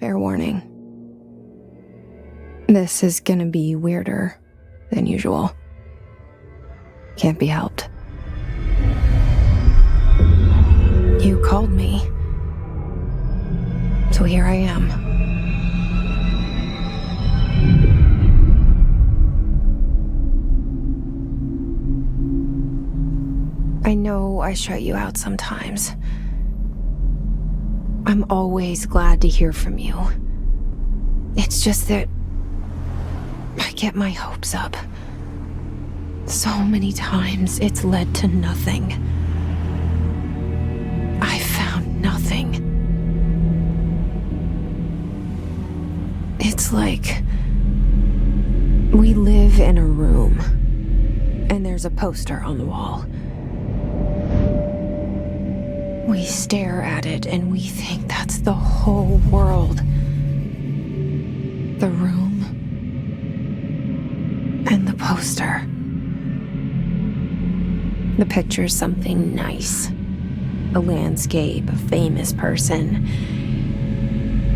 Fair warning. This is gonna be weirder than usual. Can't be helped. You called me. So here I am. I know I shut you out sometimes. I'm always glad to hear from you. It's just that I get my hopes up. So many times it's led to nothing. I found nothing. It's like we live in a room and there's a poster on the wall. We stare at it and we think that's the whole world. The room and the poster. The picture's something nice. A landscape, a famous person.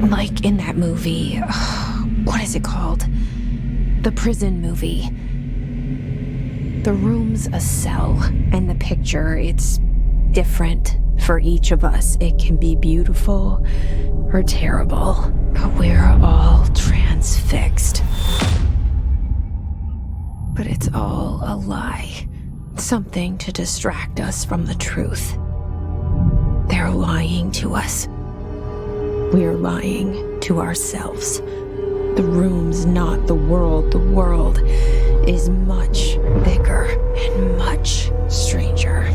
Like in that movie, what is it called? The prison movie. The room's a cell, and the picture, it's different for each of us. It can be beautiful or terrible, but we're all transfixed. But it's all a lie. Something to distract us from the truth. They're lying to us. We're lying to ourselves. The room's not the world. The world is much bigger and much stranger.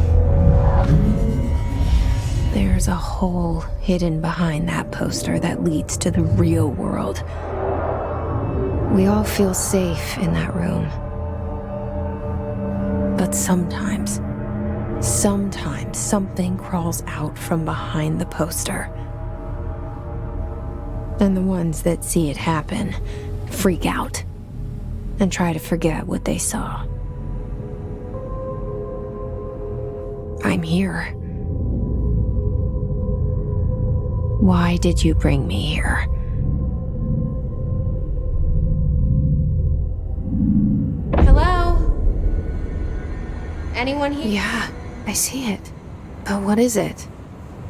There's a hole hidden behind that poster that leads to the real world. We all feel safe in that room. But sometimes something crawls out from behind the poster. And the ones that see it happen freak out and try to forget what they saw. I'm here. Why did you bring me here? Hello? Anyone here? Yeah, I see it. But what is it?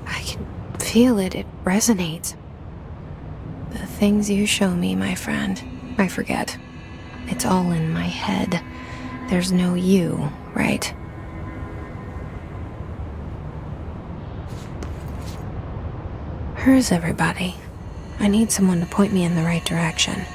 I can feel it. It resonates. The things you show me, my friend, I forget. It's all in my head. There's no you, right? Where's everybody? I need someone to point me in the right direction.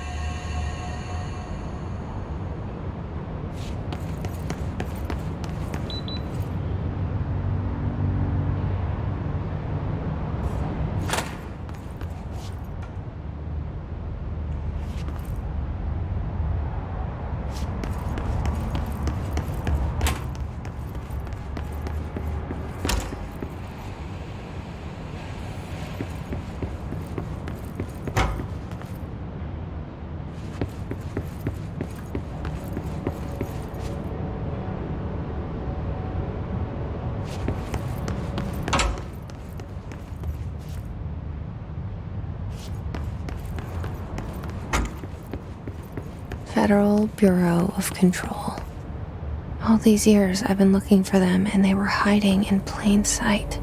Federal Bureau of Control. All these years I've been looking for them and they were hiding in plain sight.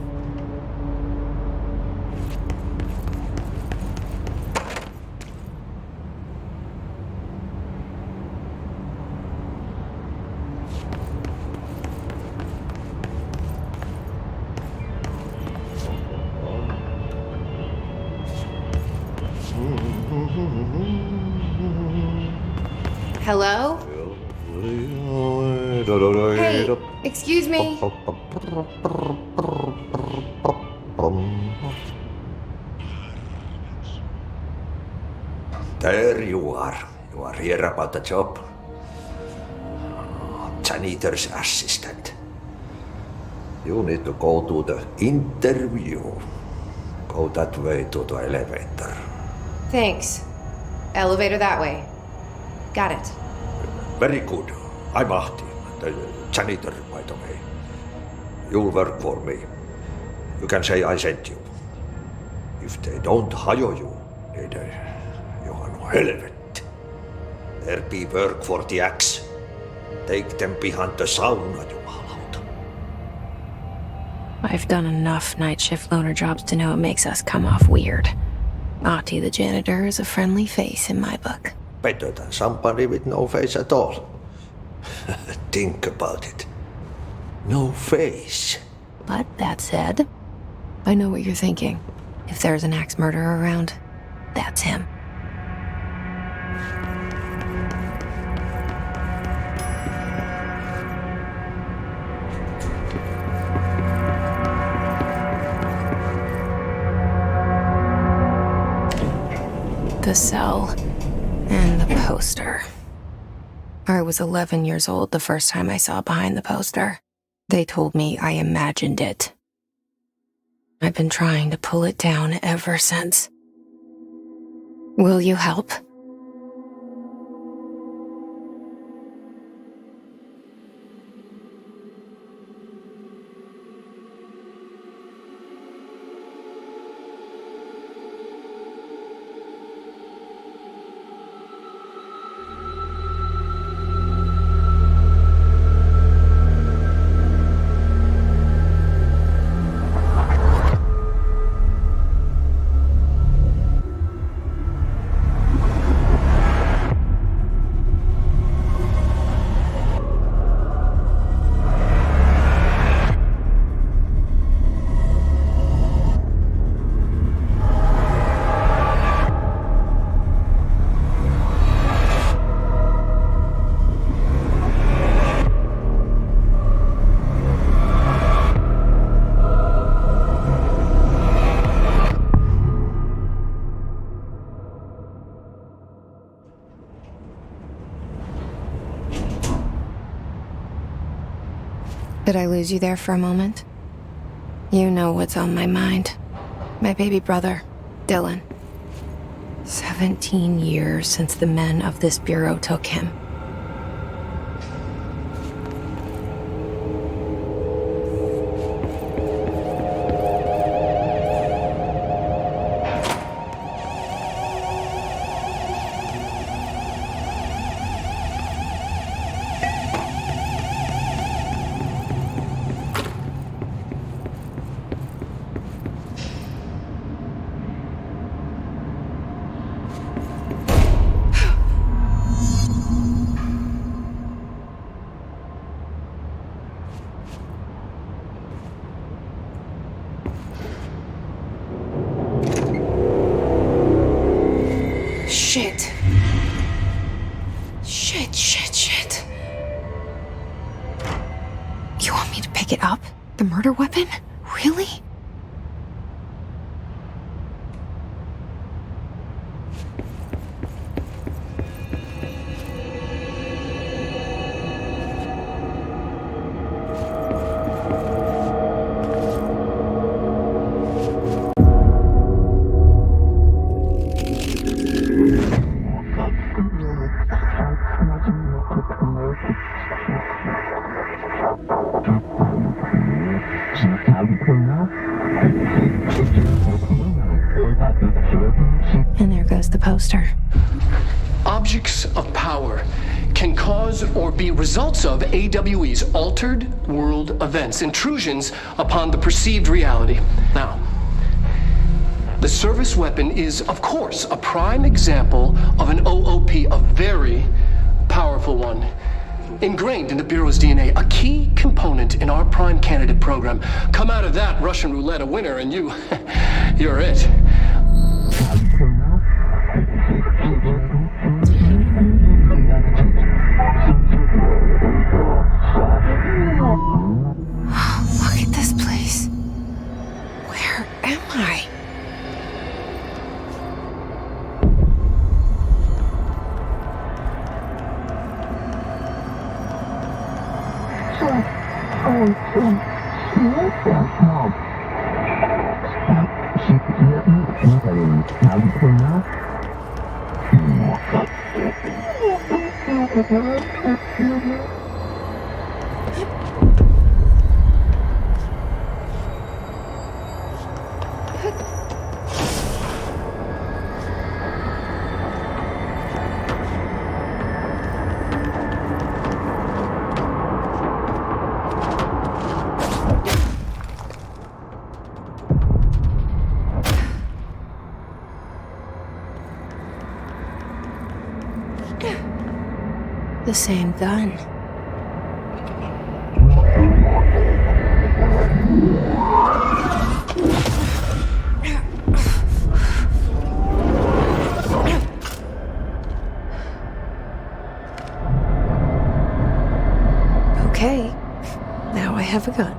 Hello? Hey, excuse me? There you are. You are here about the job. Janitor's assistant. You need to go to the interview. Go that way to the elevator. Thanks. Elevator that way. Got it. Very good. I'm Ahti, the janitor, by the way. You'll work for me. You can say I sent you. If they don't hire you, Johan helvetti. There be work for the axe. Take them behind the sauna, jumalauta. I've done enough night shift loner jobs to know it makes us come off weird. Ahti the janitor is a friendly face in my book. Better than somebody with no face at all. Think about it. No face. But that said, I know what you're thinking. If there's an axe murderer around, that's him. The cell and the poster. I was 11 years old the first time I saw behind the poster. They told me I imagined it. I've been trying to pull it down ever since. Will you help? Did I lose you there for a moment? You know what's on my mind. My baby brother, Dylan. 17 years since the men of this bureau took him. Shit. Shit. You want me to pick it up? The murder weapon? Really? And there goes the poster. Objects of power can cause or be results of AWE's altered world events, intrusions upon the perceived reality. Now, the service weapon is, of course, a prime example of an OOP, a very powerful one. Ingrained in the Bureau's DNA, a key component in our prime candidate program. Come out of that Russian roulette a winner and you're it. Look at this place. Where am I? The same gun. Okay, now I have a gun.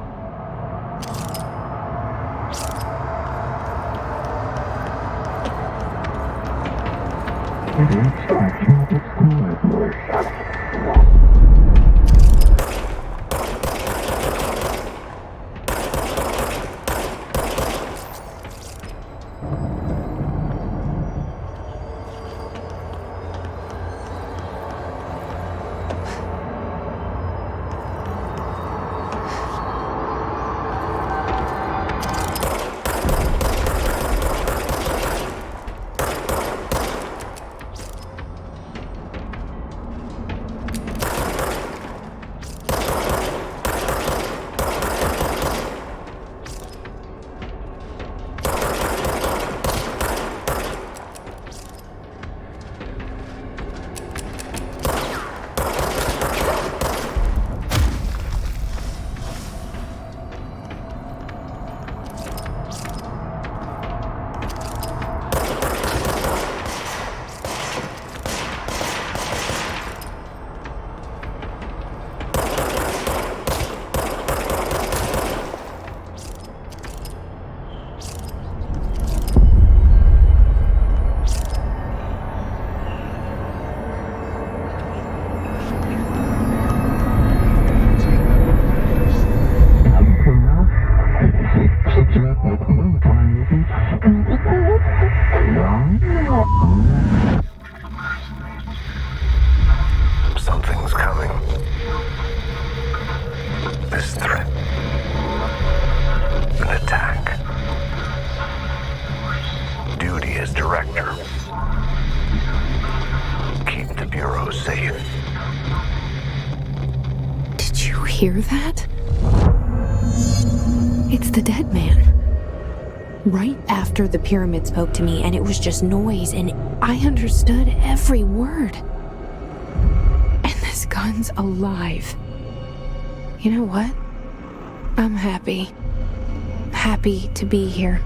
Something's coming. This threat. An attack. Duty as director. Keep the Bureau safe. Did you hear that? It's the dead man. Right after the pyramid spoke to me, and it was just noise, and I understood every word. And this gun's alive. You know what? I'm happy. Happy to be here.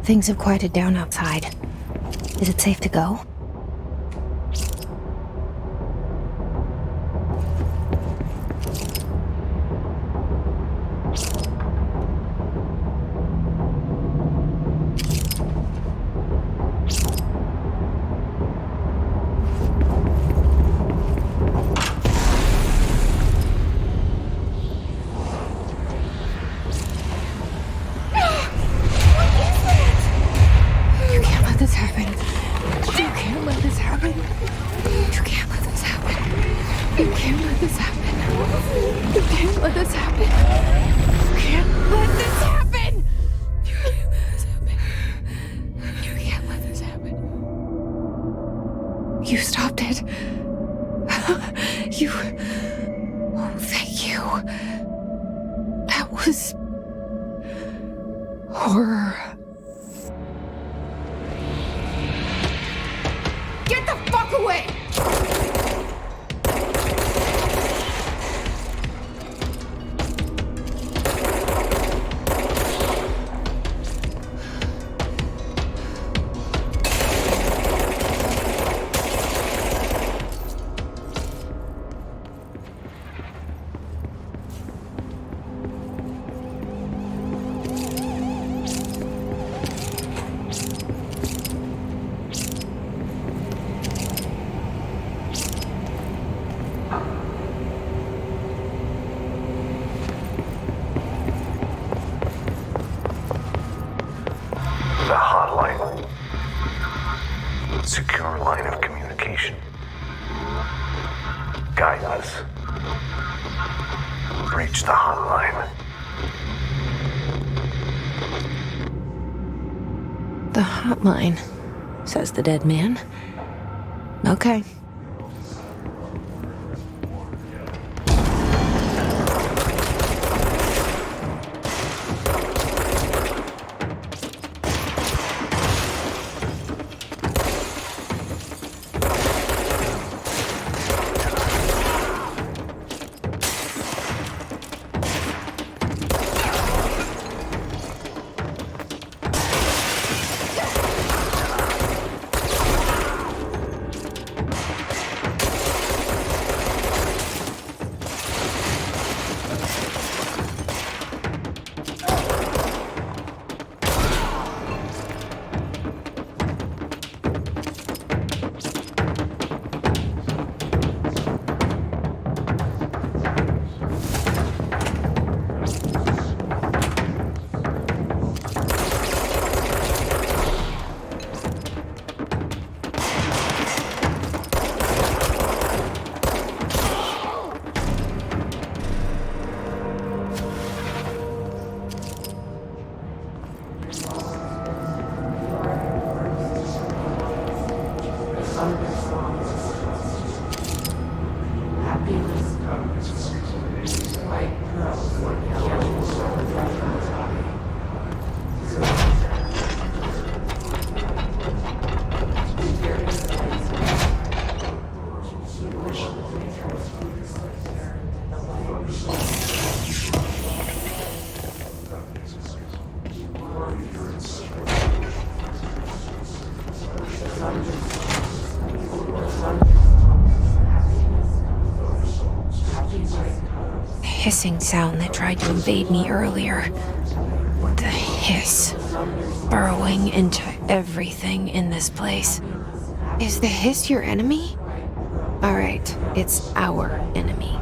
Things have quieted down outside. Is it safe to go? You stopped it. Oh, thank you. That was horror. Get the fuck away! The hotline. Secure line of communication. Guide us. Reach the hotline. The hotline, says the dead man. Okay. The hissing sound that tried to invade me earlier. The hiss. Burrowing into everything in this place. Is the hiss your enemy? Alright, it's our enemy.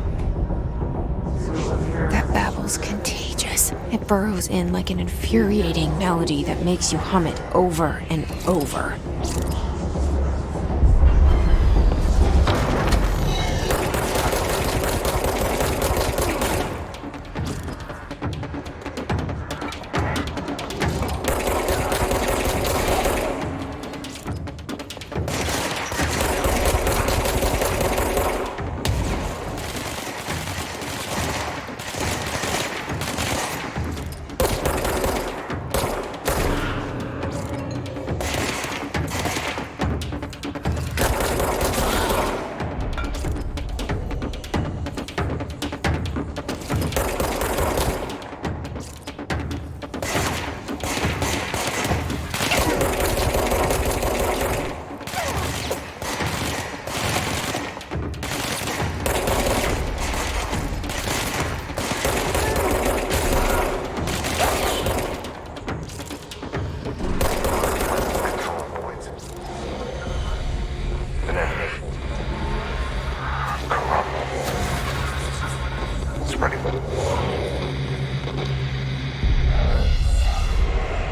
That babble's contagious. It burrows in like an infuriating melody that makes you hum it over and over.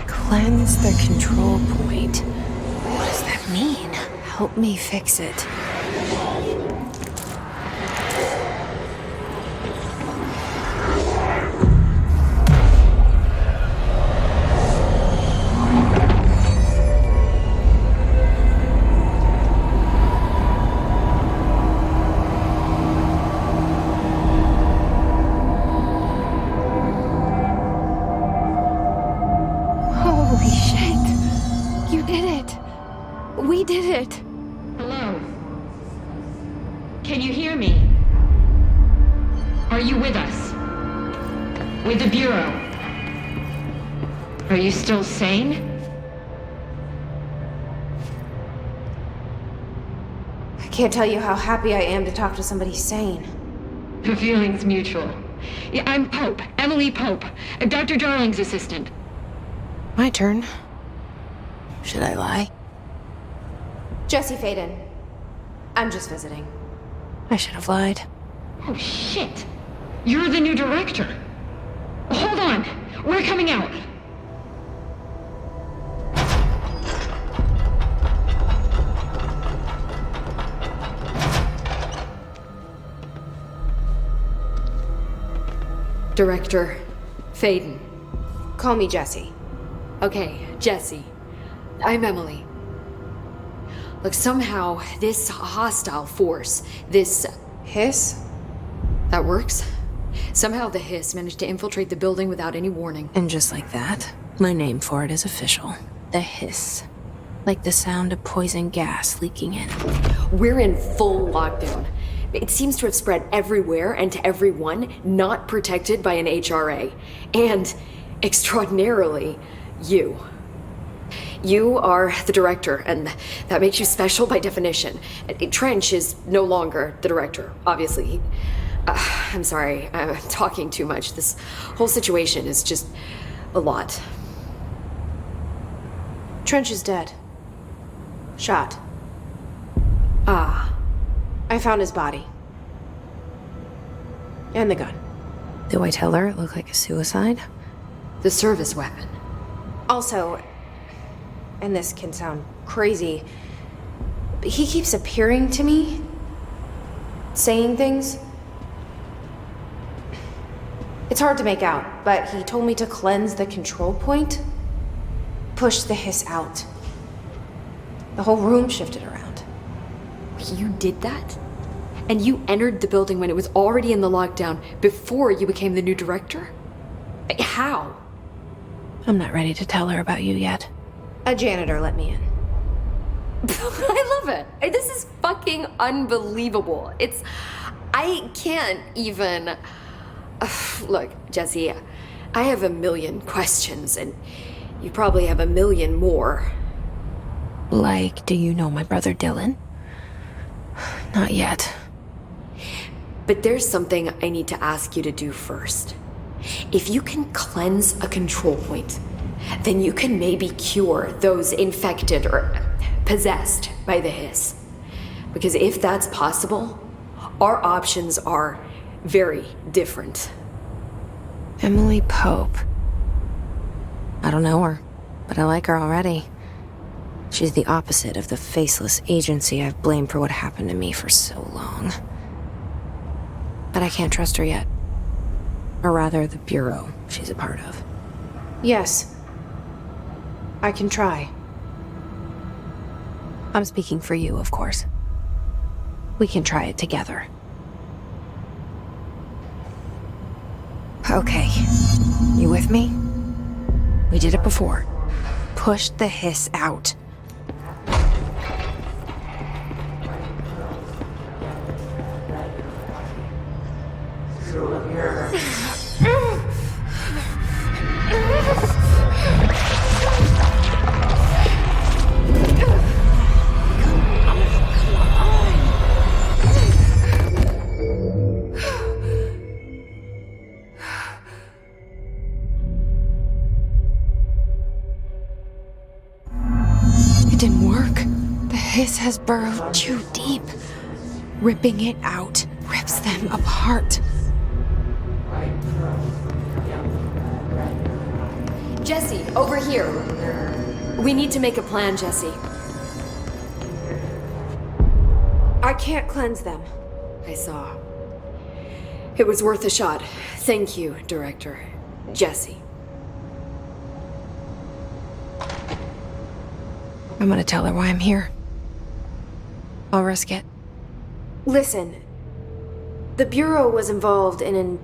Cleanse the control point. What does that mean? Help me fix it. Holy shit. You did it. We did it. Hello? Can you hear me? Are you with us? With the Bureau? Are you still sane? I can't tell you how happy I am to talk to somebody sane. The feeling's mutual. Yeah, I'm Pope, Emily Pope, Dr. Darling's assistant. My turn. Should I lie? Jesse Faden. I'm just visiting. I should have lied. Oh, shit. You're the new director. Hold on. We're coming out. Director Faden. Call me Jesse. Okay, Jesse. I'm Emily. Look, somehow this hostile force, this... Hiss? That works? Somehow the hiss managed to infiltrate the building without any warning. And just like that, my name for it is official. The hiss. Like the sound of poison gas leaking in. We're in full lockdown. It seems to have spread everywhere and to everyone not protected by an HRA. And, extraordinarily, you. You are the director, and that makes you special by definition. Trench is no longer the director, obviously. I'm sorry, I'm talking too much. This whole situation is just a lot. Trench is dead. Shot. Ah. I found his body. And the gun. Do I tell her it looked like a suicide? The service weapon. Also, and this can sound crazy, but he keeps appearing to me, saying things. It's hard to make out, but he told me to cleanse the control point, push the hiss out. The whole room shifted around. You did that? And you entered the building when it was already in the lockdown before you became the new director? How? I'm not ready to tell her about you yet. A janitor let me in. I love it. This is fucking unbelievable. I can't even... Look, Jesse, I have a million questions, and you probably have a million more. Like, do you know my brother Dylan? Not yet. But there's something I need to ask you to do first. If you can cleanse a control point, then you can maybe cure those infected or possessed by the hiss. Because if that's possible, our options are very different. Emily Pope. I don't know her, but I like her already. She's the opposite of the faceless agency I've blamed for what happened to me for so long. But I can't trust her yet. Or rather, the Bureau she's a part of. Yes. I can try. I'm speaking for you, of course. We can try it together. Okay. You with me? We did it before. Push the hiss out. It didn't work. The hiss has burrowed too deep. Ripping it out rips them apart. Jesse, over here. We need to make a plan, Jesse. I can't cleanse them. I saw. It was worth a shot. Thank you, Director. Jesse. I'm gonna tell her why I'm here. I'll risk it. Listen, the Bureau was involved in an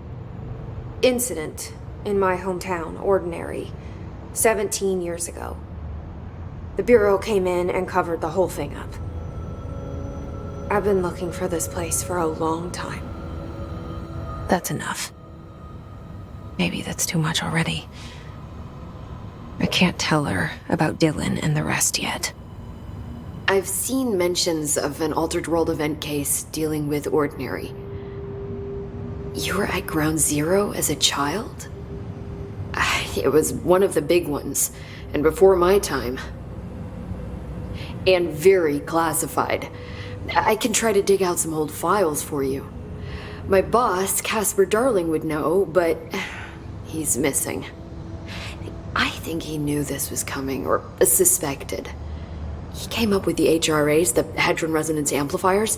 incident in my hometown, Ordinary, 17 years ago. The Bureau came in and covered the whole thing up. I've been looking for this place for a long time. That's enough. Maybe that's too much already. I can't tell her about Dylan and the rest yet. I've seen mentions of an Altered World event case dealing with Ordinary. You were at Ground Zero as a child? It was one of the big ones, and before my time. And very classified. I can try to dig out some old files for you. My boss, Casper Darling, would know, but he's missing. I think he knew this was coming, or suspected. He came up with the HRAs, the Hadron Resonance Amplifiers.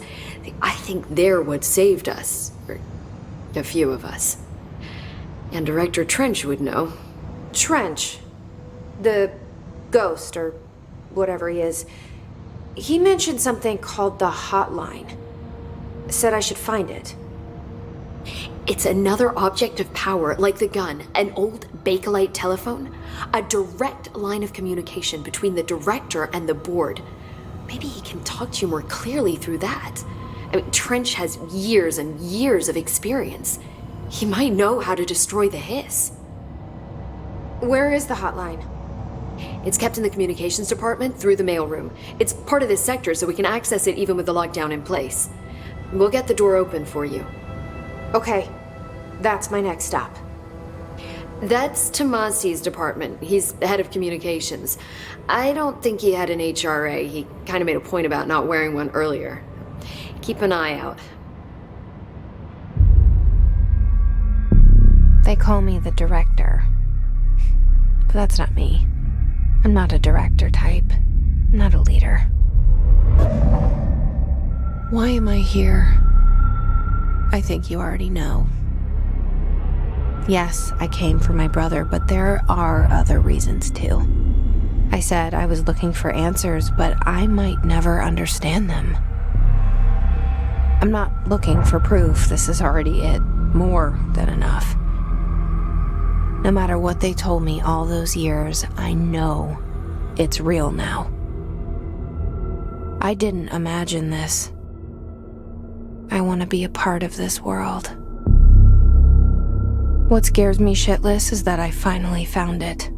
I think they're what saved us. Or a few of us. And Director Trench would know. Trench, the ghost, or whatever he is, he mentioned something called the Hotline. Said I should find it. It's another object of power, like the gun, an old Bakelite telephone, a direct line of communication between the director and the board. Maybe he can talk to you more clearly through that. I mean, Trench has years and years of experience. He might know how to destroy the hiss. Where is the hotline? It's kept in the communications department through the mailroom. It's part of this sector, so we can access it even with the lockdown in place. We'll get the door open for you. Okay, that's my next stop. That's Tomasi's department. He's the head of communications. I don't think he had an HRA. He kind of made a point about not wearing one earlier. Keep an eye out. They call me the director. But that's not me. I'm not a director type. I'm not a leader. Why am I here? I think you already know. Yes, I came for my brother, but there are other reasons too. I said I was looking for answers, but I might never understand them. I'm not looking for proof. This is already it. More than enough. No matter what they told me all those years, I know it's real now. I didn't imagine this. I want to be a part of this world. What scares me shitless is that I finally found it.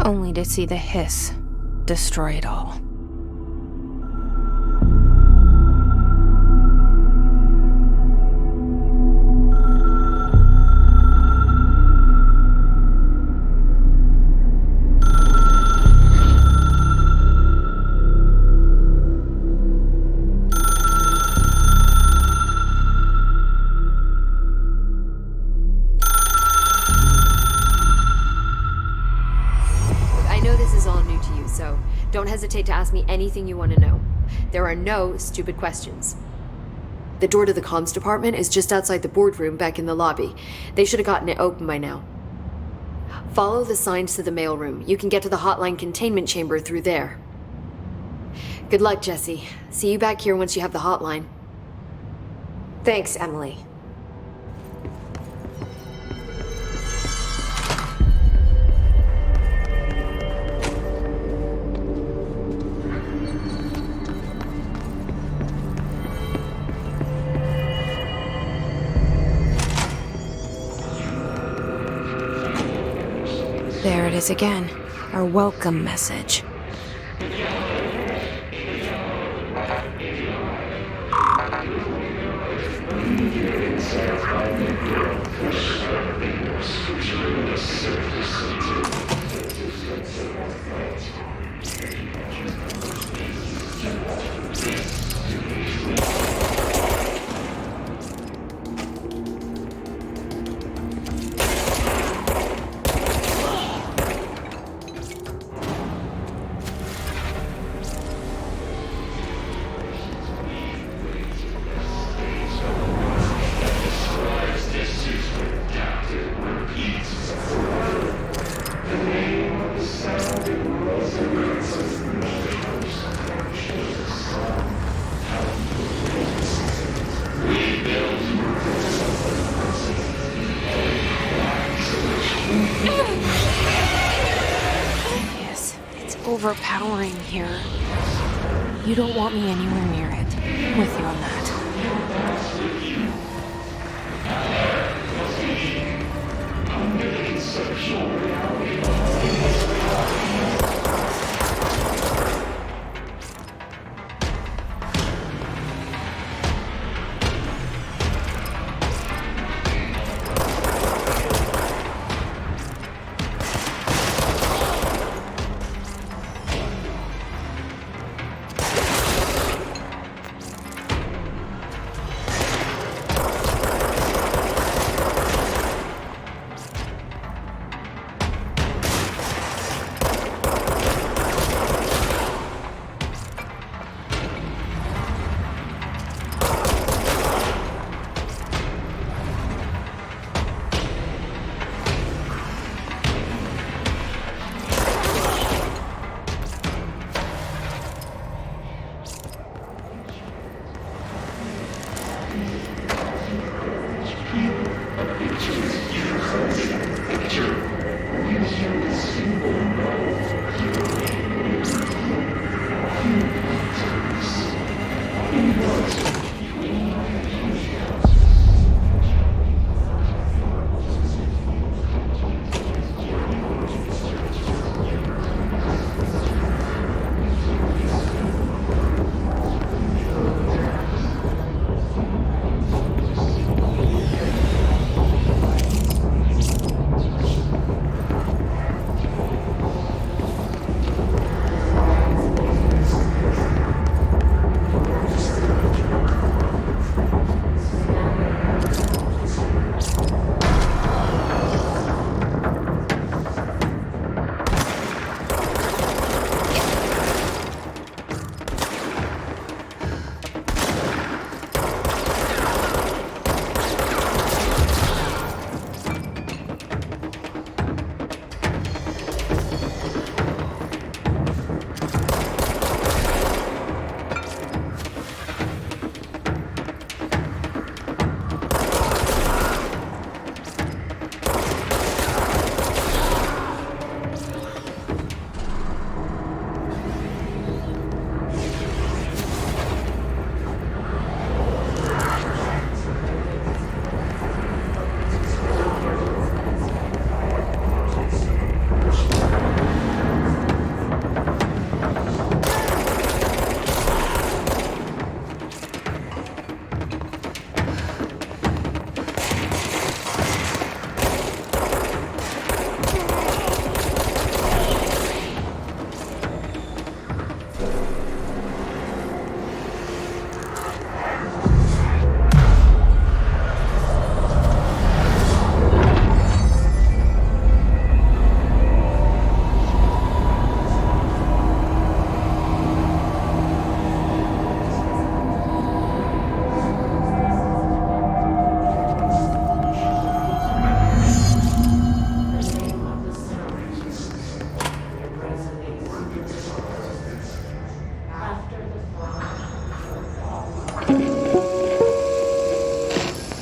Only to see the hiss destroy it all. Don't hesitate to ask me anything you want to know. There are no stupid questions. The door to the comms department is just outside the boardroom back in the lobby. They should have gotten it open by now. Follow the signs to the mailroom. You can get to the hotline containment chamber through there. Good luck, Jesse. See you back here once you have the hotline. Thanks, Emily. There it is again. Our welcome message. Overpowering here. You don't want me anywhere near it. I'm with you on that.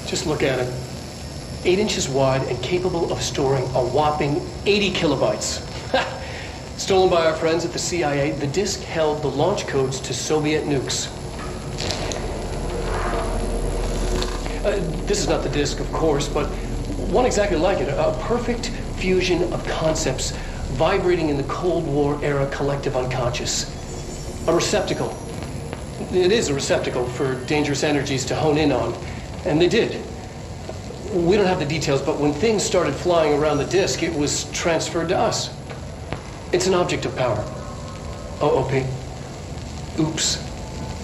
Just look at it. 8 inches wide and capable of storing a whopping 80 kilobytes. Stolen by our friends at the CIA, the disk held the launch codes to Soviet nukes. This is not the disk, of course, but one exactly like it. A perfect fusion of concepts vibrating in the Cold War era collective unconscious. A receptacle. It is a receptacle for dangerous energies to hone in on, and they did. We don't have the details, but when things started flying around the disk, it was transferred to us. It's an object of power. OOP. Oops.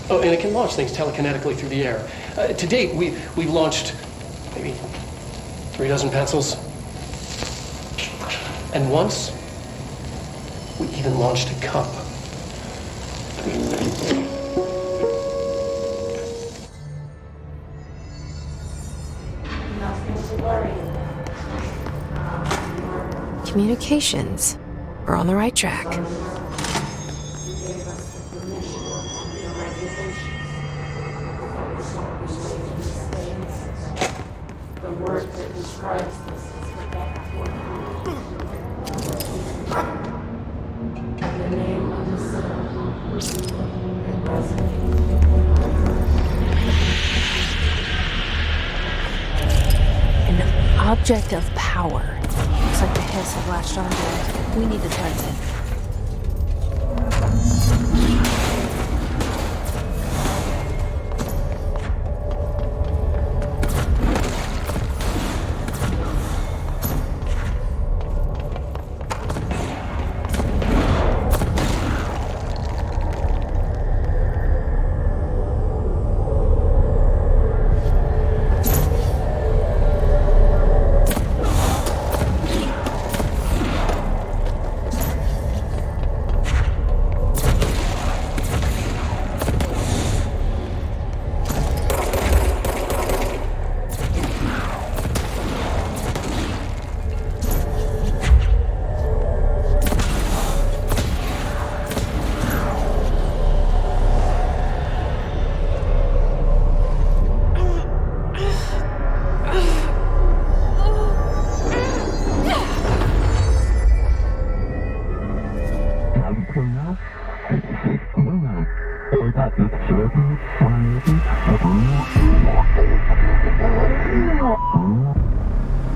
Oh, and it can launch things telekinetically through the air. To date, we've launched maybe 3 dozen pencils. And once, we even launched a cup. Communications. We're on the right track. An object of power. Looks like the Hiss have latched onto it. We need to target it.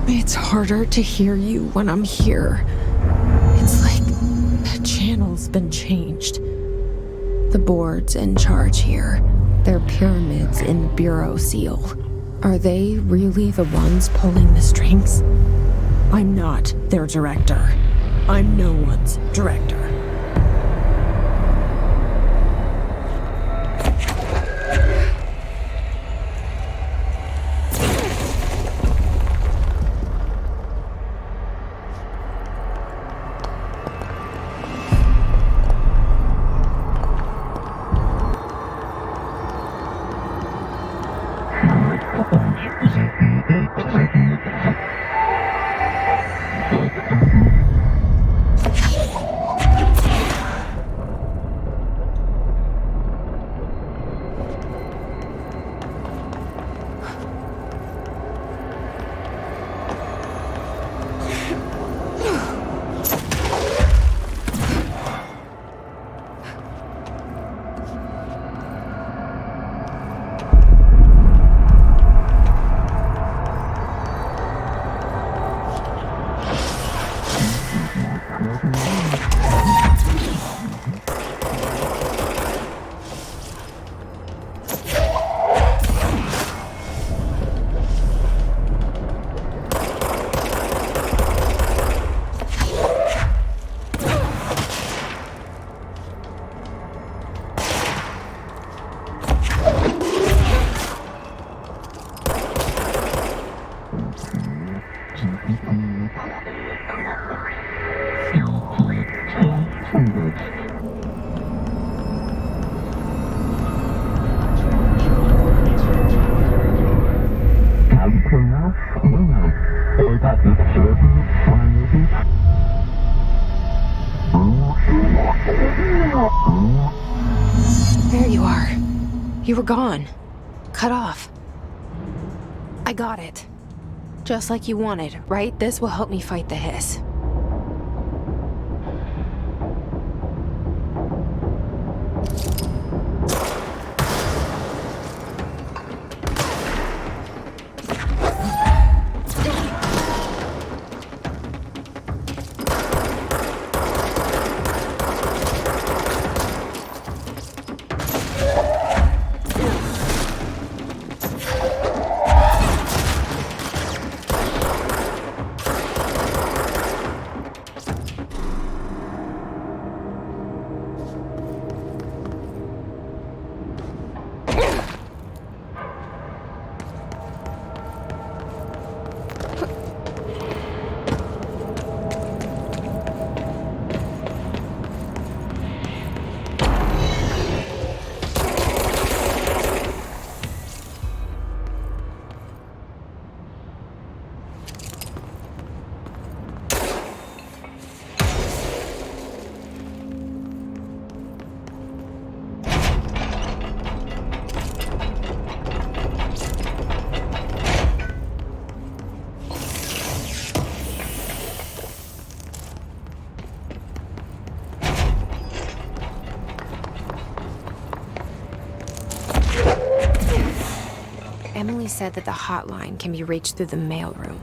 It's harder to hear you when I'm here. It's like the channel's been changed. The board's in charge here. They're pyramids in Bureau Seal. Are they really the ones pulling the strings? I'm not their director. I'm no one's director. There you are. You were gone. Cut off. I got it. Just like you wanted, right? This will help me fight the hiss. Emily said that the hotline can be reached through the mailroom.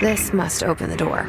This must open the door.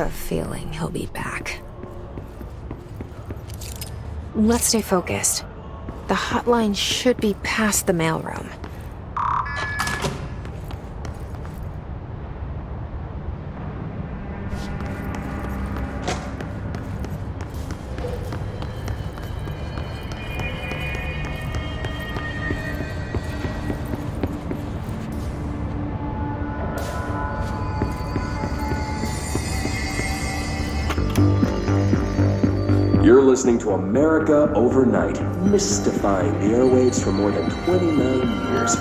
a feeling he'll be back. Let's stay focused. The hotline should be past the mailroom. You're listening to America Overnight, mystifying the airwaves for more than 29 years.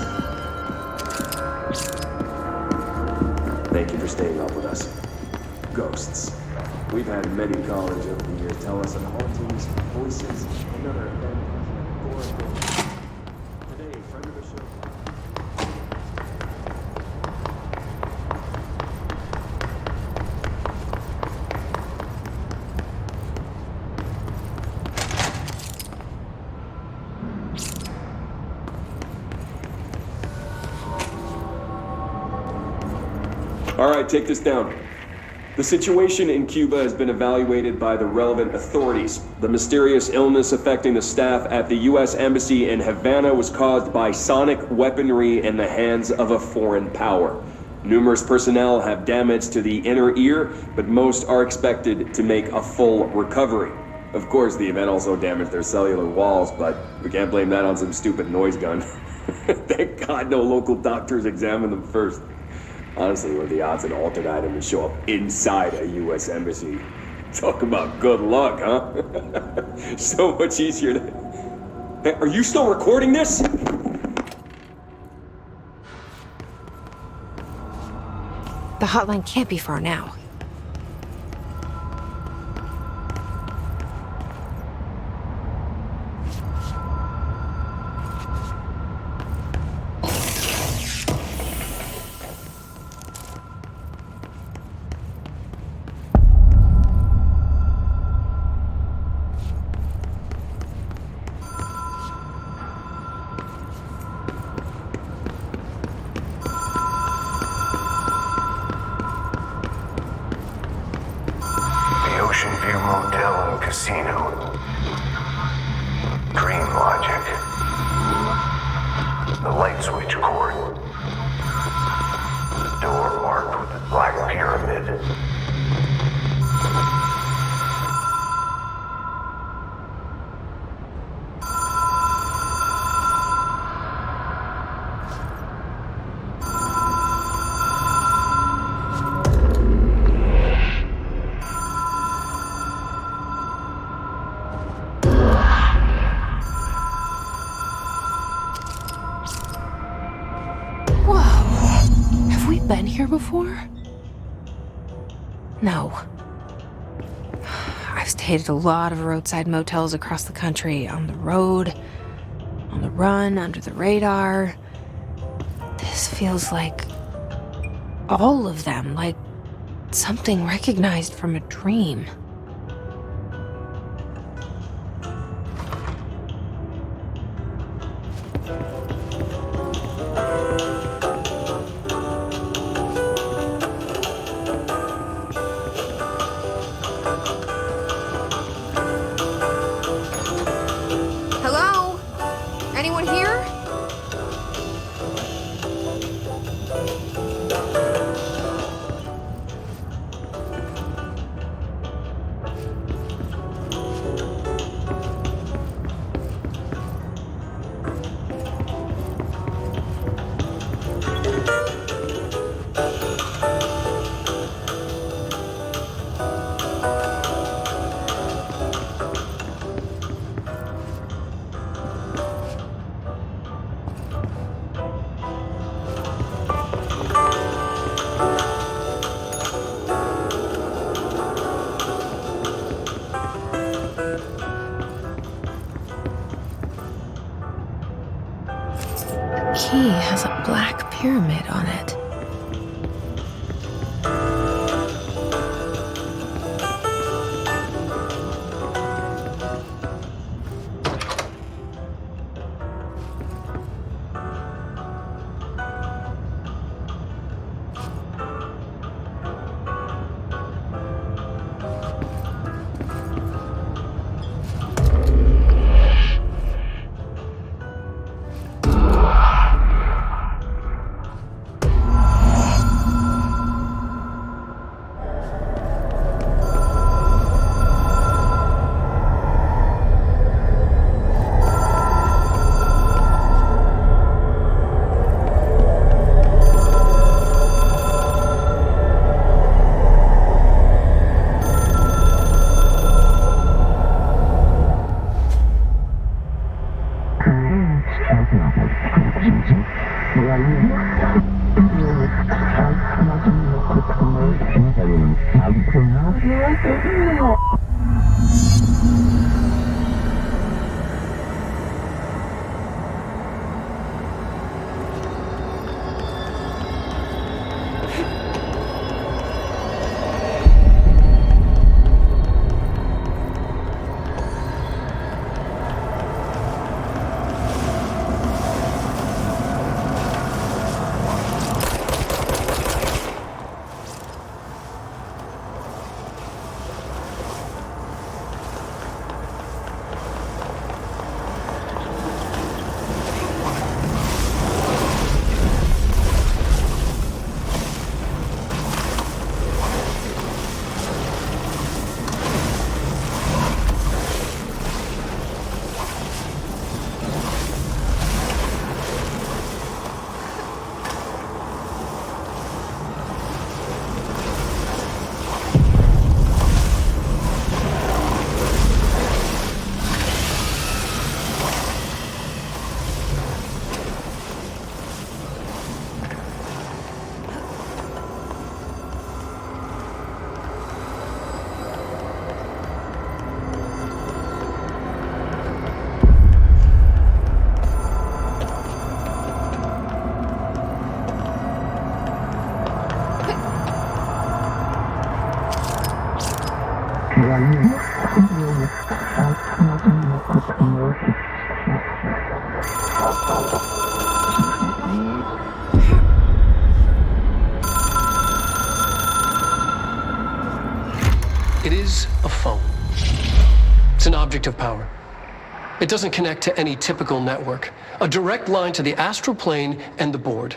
Thank you for staying up with us. Ghosts. We've had many callers over the years tell us of hauntings, voices, and other phantasmagorical. Today, friend of the show. All right, take this down. The situation in Cuba has been evaluated by the relevant authorities. The mysterious illness affecting the staff at the U.S. Embassy in Havana was caused by sonic weaponry in the hands of a foreign power. Numerous personnel have damage to the inner ear, but most are expected to make a full recovery. Of course, the event also damaged their cellular walls, but we can't blame that on some stupid noise gun. Thank God no local doctors examined them first. Honestly, what are the odds an altered item would show up inside a U.S. embassy? Talk about good luck, huh? So much easier to... Hey, are you still recording this? The hotline can't be far now. Ocean View Motel and Casino. Dream Logic. The light switch cord. The door marked with the Black Pyramid. Been here before? No. I've stayed at a lot of roadside motels across the country, on the road, on the run, under the radar. This feels like all of them, like something recognized from a dream. Anyone here? Key has a black pyramid on it. It is a phone. It's an object of power. It doesn't connect to any typical network. A direct line to the astral plane and the board.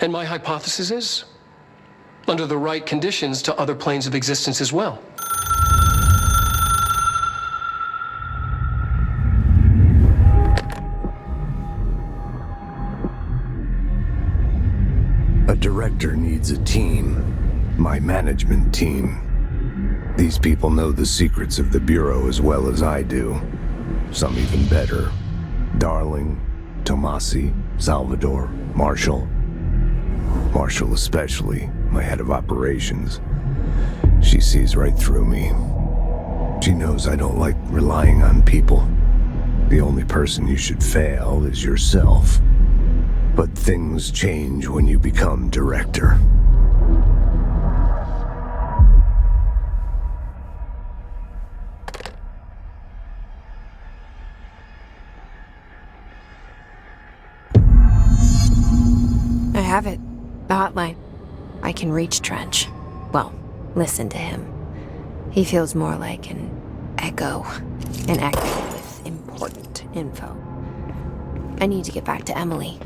And my hypothesis is, under the right conditions, to other planes of existence as well. A director needs a team. My management team. These people know the secrets of the Bureau as well as I do. Some even better. Darling, Tomasi, Salvador, Marshall. Marshall especially, my head of operations. She sees right through me. She knows I don't like relying on people. The only person you should fail is yourself. But things change when you become director. I have it. The hotline. I can reach Trench. Well, listen to him. He feels more like an echo. An echo with important info. I need to get back to Emily.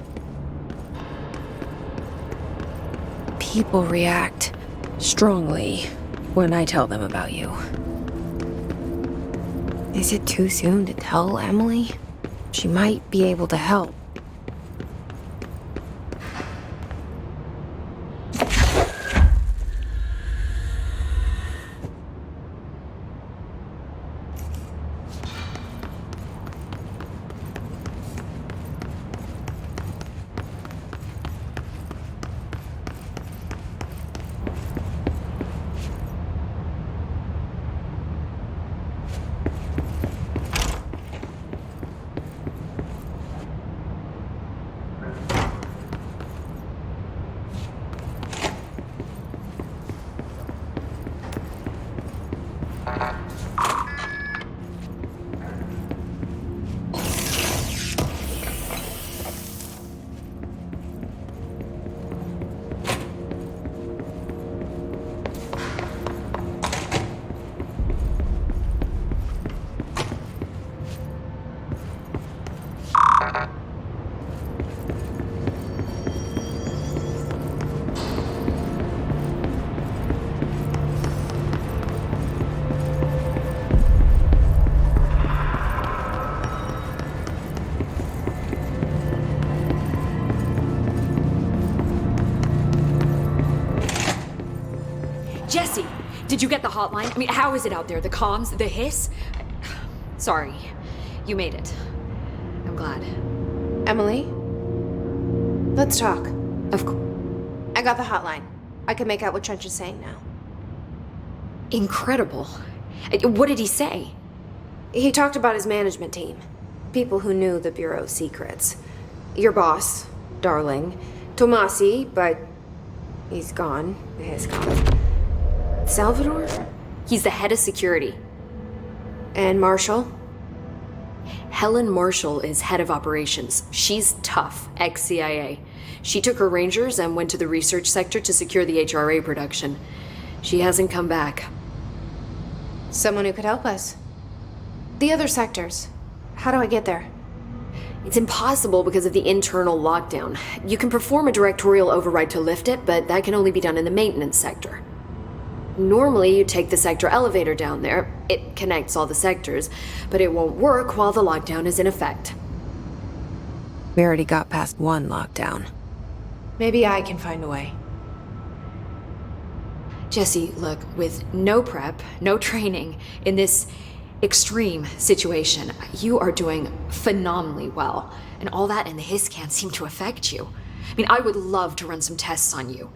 People react strongly when I tell them about you. Is it too soon to tell Emily? She might be able to help. Jesse, did you get the hotline? I mean, how is it out there? The comms? The hiss? Sorry. You made it. I'm glad. Emily? Let's talk. Of course. I got the hotline. I can make out what Trench is saying now. Incredible. What did he say? He talked about his management team. People who knew the Bureau's secrets. Your boss, Darling. Tomasi, but he's gone. He's gone. Salvador? He's the head of security. And Marshall? Helen Marshall is head of operations. She's tough, ex-CIA. She took her Rangers and went to the research sector to secure the HRA production. She hasn't come back. Someone who could help us. The other sectors. How do I get there? It's impossible because of the internal lockdown. You can perform a directorial override to lift it, but that can only be done in the maintenance sector. Normally, you take the sector elevator down there. It connects all the sectors, but it won't work while the lockdown is in effect. We already got past one lockdown. Maybe I can find a way. Jesse, look, with no prep, no training, in this extreme situation, you are doing phenomenally well. And all that and the hiss can't seem to affect you. I mean, I would love to run some tests on you.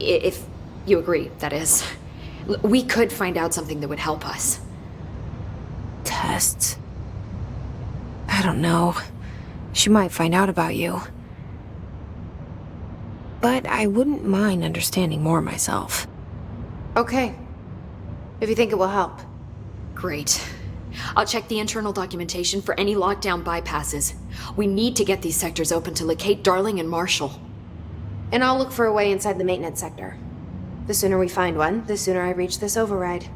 If you agree, that is. We could find out something that would help us. Tests? I don't know. She might find out about you. But I wouldn't mind understanding more myself. Okay. If you think it will help. Great. I'll check the internal documentation for any lockdown bypasses. We need to get these sectors open to locate Darling and Marshall. And I'll look for a way inside the maintenance sector. The sooner we find one, the sooner I reach this override.